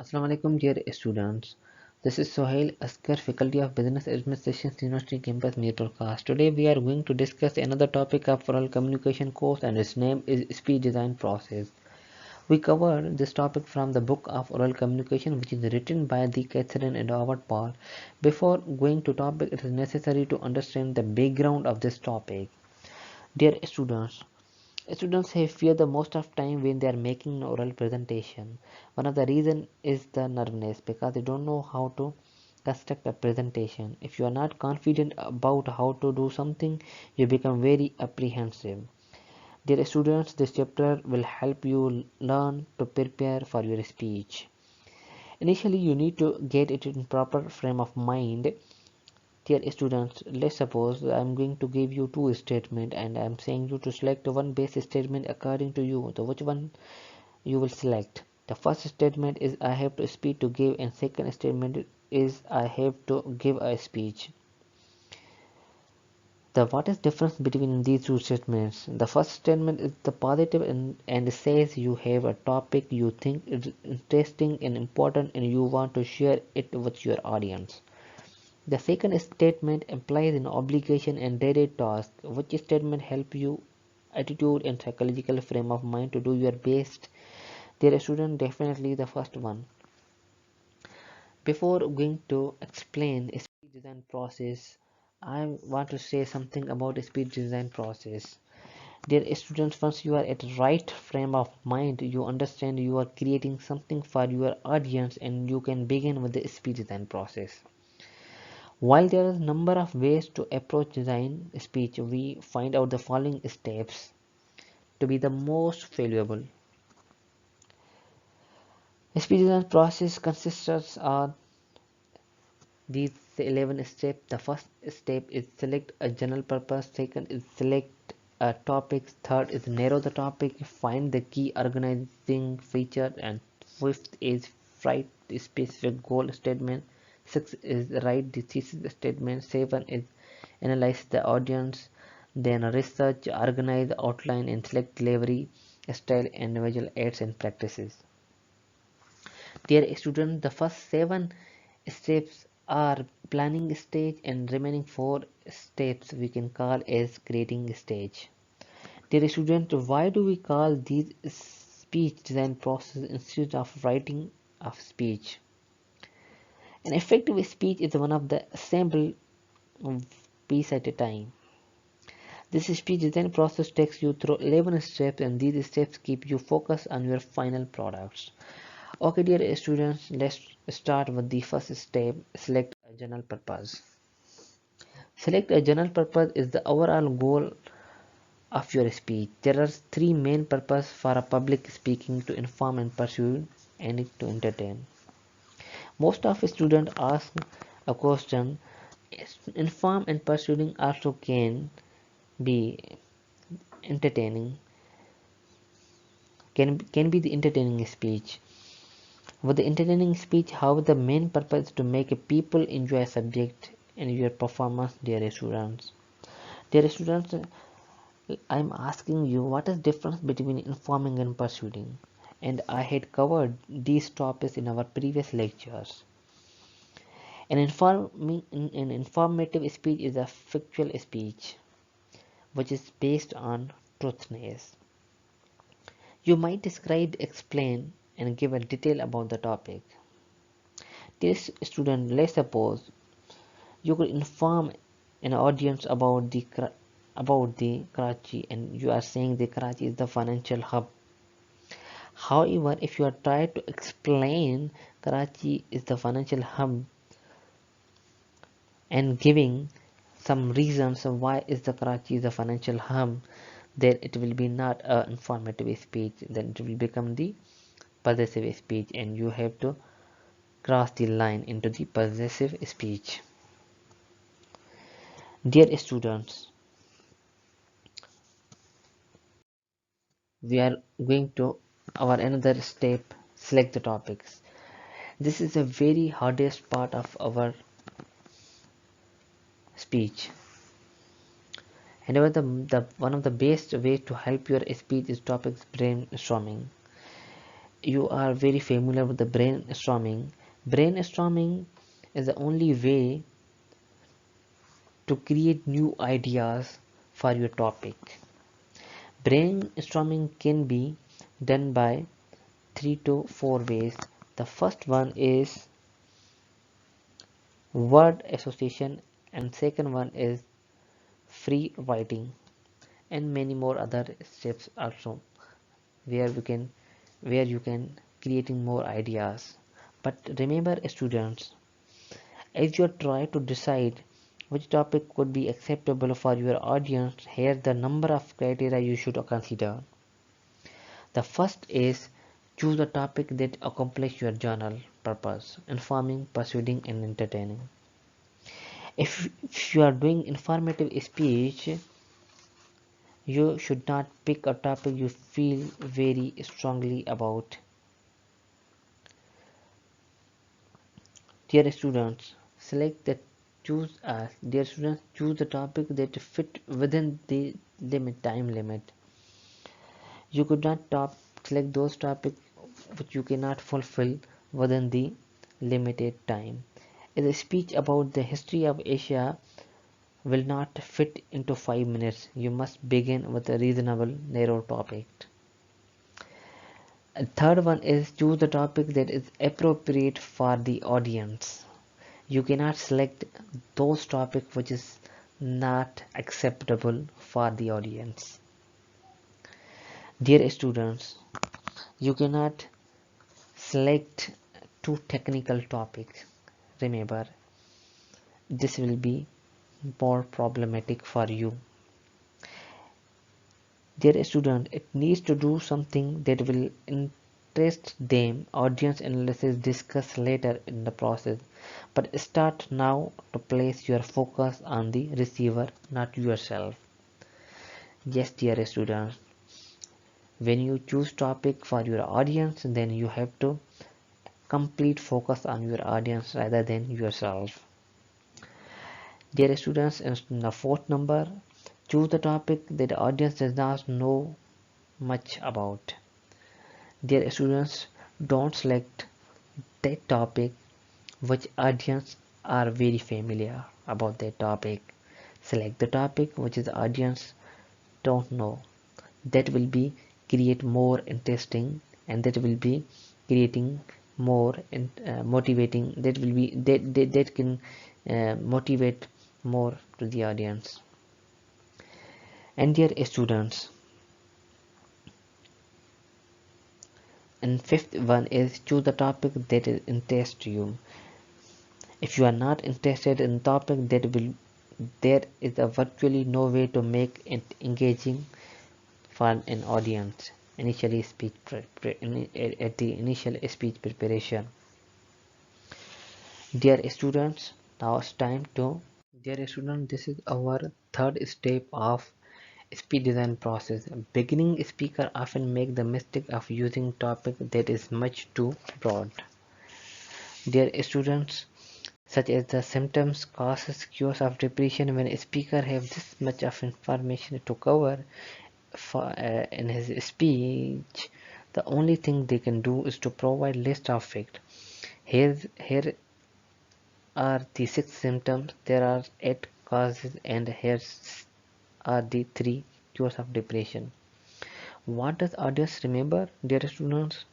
Assalamu alaikum dear students. This is Sohail Askar, Faculty of Business Administration, University Campus, Mirpurkhas. Today we are going to discuss another topic of oral communication course and its name is speech design process. We covered this topic from the book of oral communication which is written by the Catherine and Howard Paul. Before going to topic, it is necessary to understand the background of this topic. Dear students have fear the most of time when they are making an oral presentation. One of the reason is the nervousness because they don't know how to construct a presentation. If you are not confident about how to do something, you become very apprehensive. Dear students, this chapter will help you learn to prepare for your speech. Initially, you need to get it in proper frame of mind. Dear students, let's suppose I'm going to give you two statements and I'm saying you to select one base statement according to you. So which one you will select? The first statement is I have to speak to give and second statement is I have to give a speech. The what is difference between these two statements? The first statement is the positive and says you have a topic you think is interesting and important and you want to share it with your audience. The second statement implies an obligation and daily task, which statement help you attitude and psychological frame of mind to do your best. Dear student, definitely the first one. Before going to explain speech design process, I want to say something about speech design process. Dear students, once you are at right frame of mind, you understand you are creating something for your audience and you can begin with the speech design process. While there is a number of ways to approach design speech, we find out the following steps to be the most valuable. Speech design process consists of these 11 steps. The first step is select a general purpose. Second is select a topic. Third is narrow the topic. Find the key organizing feature. And fifth is write the specific goal statement. Six is write the thesis statement. Seven is analyze the audience. Then research, organize, outline, and select delivery style and visual aids and practices. Dear student, the first 7 steps are planning stage and remaining 4 steps we can call as creating stage. Dear student, why do we call these speech design process instead of writing of speech? An effective speech is one of the assemble piece at a time. This speech design process takes you through 11 steps and these steps keep you focused on your final products. Okay dear students, let's start with the first step, select a general purpose. Select a general purpose is the overall goal of your speech. There are 3 main purposes for a public speaking: to inform and persuade and to entertain. Most of students ask a question, inform and persuading also can be entertaining, can be the entertaining speech. With the entertaining speech, however, the main purpose is to make people enjoy a subject and your performance, dear students. Dear students, I'm asking you what is difference between informing and persuading, and I had covered these topics in our previous lectures. An informative speech is a factual speech which is based on truthness. You might describe, explain, and give a detail about the topic. This student, let's suppose you could inform an audience about the Karachi, and you are saying the Karachi is the financial hub. However, if you are trying to explain Karachi is the financial hub and giving some reasons of why is the Karachi is the financial hub, then it will be not an informative speech. Then it will become the possessive speech, and you have to cross the line into the possessive speech. Dear students, we are going to our another step, select the topics. This is the very hardest part of our speech. However, the one of the best way to help your speech is topics brainstorming. you are very familiar with the brainstorming. Brainstorming is the only way to create new ideas for your topic. Brainstorming can be done by 3 to 4 ways. The first one is word association, and second one is free writing, and many more other steps also, where we can where you can creating more ideas. But remember, students, as you try to decide which topic could be acceptable for your audience, here the number of criteria you should consider. The first is choose a topic that accomplishes your journal purpose: informing, persuading, and entertaining. If you are doing informative speech, you should not pick a topic you feel very strongly about. Dear students, select the dear students, choose the topic that fit within the time limit. You could not select those topics which you cannot fulfill within the limited time. If a speech about the history of Asia will not fit into 5 minutes, you must begin with a reasonable narrow topic. A third one is choose the topic that is appropriate for the audience. You cannot select those topics which is not acceptable for the audience. Dear students, you cannot select too technical topics. Remember, this will be more problematic for you. Dear student, it needs to do something that will interest them. Audience analysis discuss later in the process, but start now to place your focus on the receiver, not yourself. Yes, dear students, when you choose topic for your audience, then you have to complete focus on your audience rather than yourself. Dear students, in the fourth number, choose the topic that the audience does not know much about. Dear students, don't select that topic which audience are very familiar about that topic. Select the topic which is the audience don't know. That will be create more interesting, and that will be creating more motivating. That will be that can motivate more to the audience. And dear students, and fifth one is choose the topic that is interest to you. If you are not interested in topic, there is a virtually no way to make it engaging for an audience initially speech at the initial speech preparation. Dear students, now it's time to dear student, this is our third step of speech design process. Beginning speaker often make the mistake of using topic that is much too broad. Dear students, such as the symptoms, causes, cures of depression. When a speaker have this much of information to cover in his speech, the only thing they can do is to provide list of facts. Here are the 6 symptoms, there are 8 causes, and here are the 3 cures of depression. What does audience remember, dear students?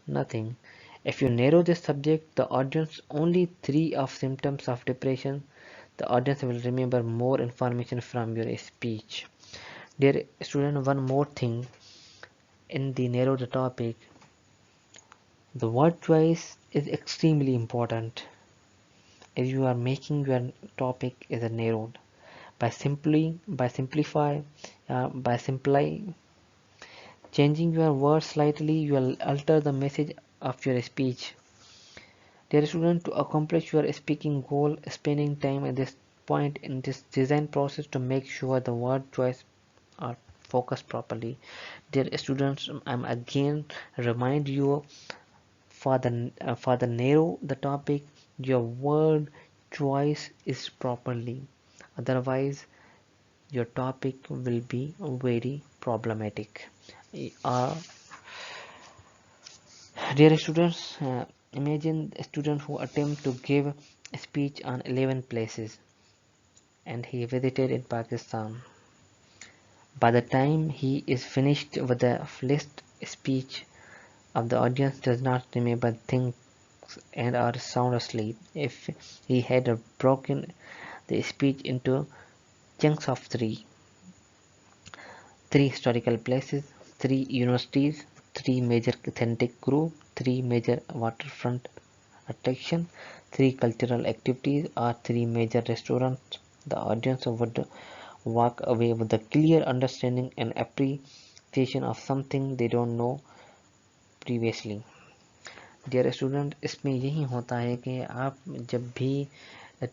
Nothing. If you narrow this subject, the audience only 3 of symptoms of depression, the audience will remember more information from your speech. Dear student, one more thing in the narrow the topic, the word choice is extremely important. If you are making your topic is a narrowed by simply changing your words slightly, you will alter the message of your speech. Dear student, to accomplish your speaking goal, spending time at this point in this design process to make sure the word choice are focused properly. Dear students, I'm again remind you for the narrow the topic, your word choice is properly. Otherwise, your topic will be very problematic. Uh, Dear students, imagine a student who attempt to give a speech on 11 places and he visited in Pakistan. By the time he is finished with the list speech of the audience does not remember things and are sound asleep. If he had broken the speech into chunks of three historical places, three universities, three major ethnic groups, three major waterfront attractions, three cultural activities, or three major restaurants, the audience would walk away with a clear understanding and appreciation of something they don't know previously. Dear student, इसमें यही होता है कि आप जब भी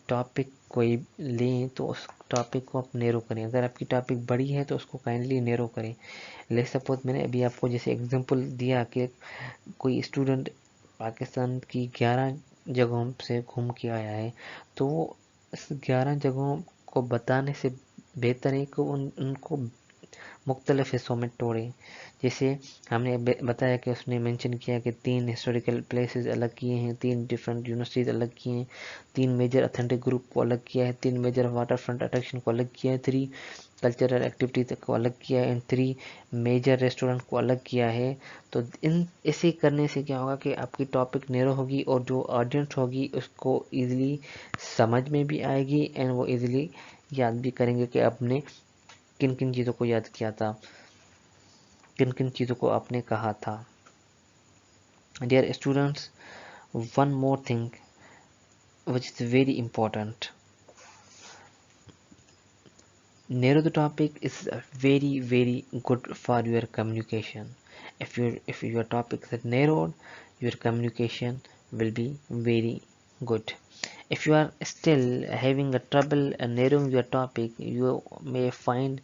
topic कोई लें तो उस टॉपिक को आप नैरो करें। अगर आपकी टॉपिक बड़ी है तो उसको काइंडली नैरो करें। ले सपोज मैंने अभी आपको जैसे एग्जांपल दिया कि कोई स्टूडेंट पाकिस्तान की 11 जगहों से घूम के आया है, तो वो इस 11 जगहों को बताने से बेहतर है कि उनको मुख्तलिफ हिस्सों में तोड़ें। जैसे हमने बताया कि उसने मेंशन किया कि 3 हिस्टोरिकल प्लेसेस अलग किए हैं, 3 डिफरेंट यूनिवर्सिटीज़ अलग किए हैं, 3 मेजर ऑथेंटिक ग्रुप को अलग किया है, 3 मेजर वाटर फ्रंट अट्रैक्शन को अलग किया है, 3 कल्चरल एक्टिविटीज को अलग किया है एंड 3 मेजर रेस्टोरेंट को अलग किया है। तो इन ऐसे करने से क्या होगा कि आपकी टॉपिक नैरो होगी और जो ऑडियंस होगी उसको ईजिली समझ में भी आएगी एंड वो ईजिली याद भी करेंगे कि आपने किन किन चीज़ों को याद किया था, किन किन चीज़ों को आपने कहा था। Dear students, one more thing which is very important, narrow the topic is very good for your communication. If your topic is narrowed, your communication will be very good. If you are still having a trouble narrowing your topic, you may find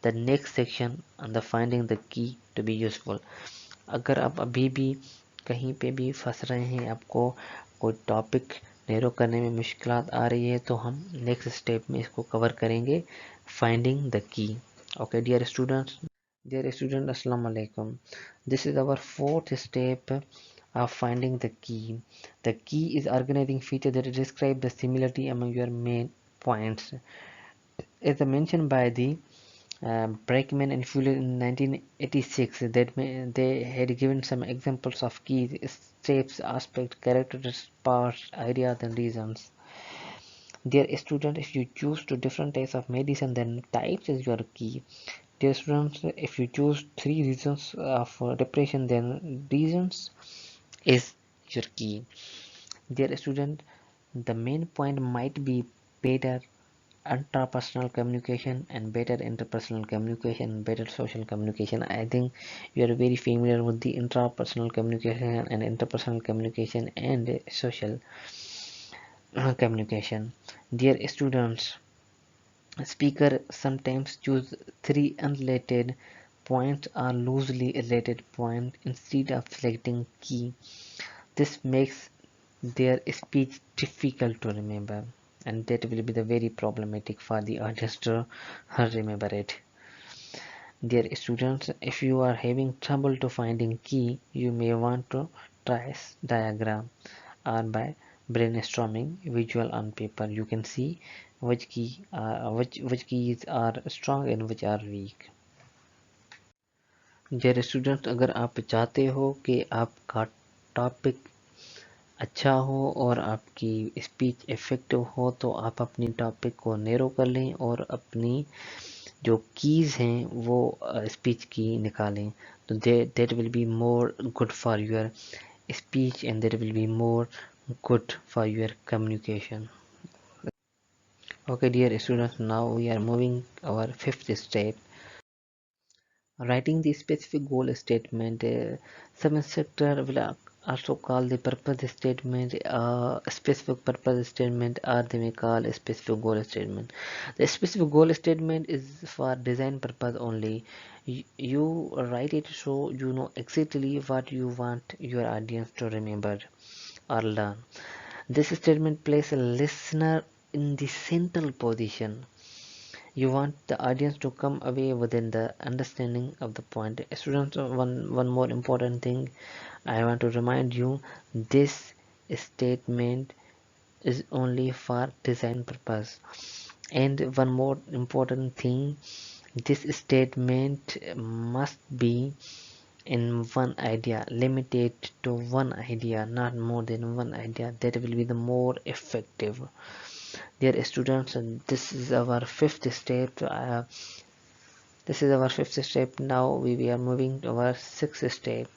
the next section on the finding the key to be useful. अगर आप अभी भी कहीं पे भी फंस रहे हैं, आपको कोई टॉपिक नैरो करने में मुश्किलात आ रही है, तो हम नेक्स्ट स्टेप में इसको कवर करेंगे, फाइंडिंग द की। ओके डियर स्टूडेंट्स, अस्सलाम वालेकुम। This is our fourth step of finding the key. The key is organizing feature that describe the similarity among your main points. As mentioned by the Brakeman and Fuller in 1986, that they had given some examples of keys, steps, aspects, characters, parts, ideas, and reasons. Dear student, if you choose two different types of medicine, then types is your key. Dear students, if you choose 3 reasons of depression, then reasons is your key. Dear student, the main point might be better intrapersonal communication and better interpersonal communication, better social communication. I think you are very familiar with the intrapersonal communication and interpersonal communication and social communication. Dear students, speaker sometimes choose 3 unrelated points or loosely related points instead of selecting key. This makes their speech difficult to remember, and that will be the very problematic for the audience to remember it. Dear students, if you are having trouble to finding key, you may want to try diagram or by brainstorming visual on paper. You can see which keys are strong and which are weak. Dear students, अगर आप चाहते हो कि आपका topic अच्छा हो और आपकी स्पीच इफेक्टिव हो, तो आप अपनी टॉपिक को नैरो कर लें और अपनी जो कीज़ हैं वो स्पीच की निकालें, तो that will be more good for your speech and that will be more good for your communication. Okay dear students, now we are moving our fifth step, writing the specific goal statement. Some instructor will also call the purpose statement specific purpose statement, or they may call a specific goal statement. The specific goal statement is for design purpose only. You write it so you know exactly what you want your audience to remember or learn. This statement places a listener in the central position. You want the audience to come away within the understanding of the point. Students, one more important thing I want to remind you, this statement is only for design purpose. And one more important thing, this statement must be in one idea, limited to one idea, not more than one idea. That will be the more effective. Dear students, this is our fifth step. This is our fifth step. Now we are moving to our sixth step.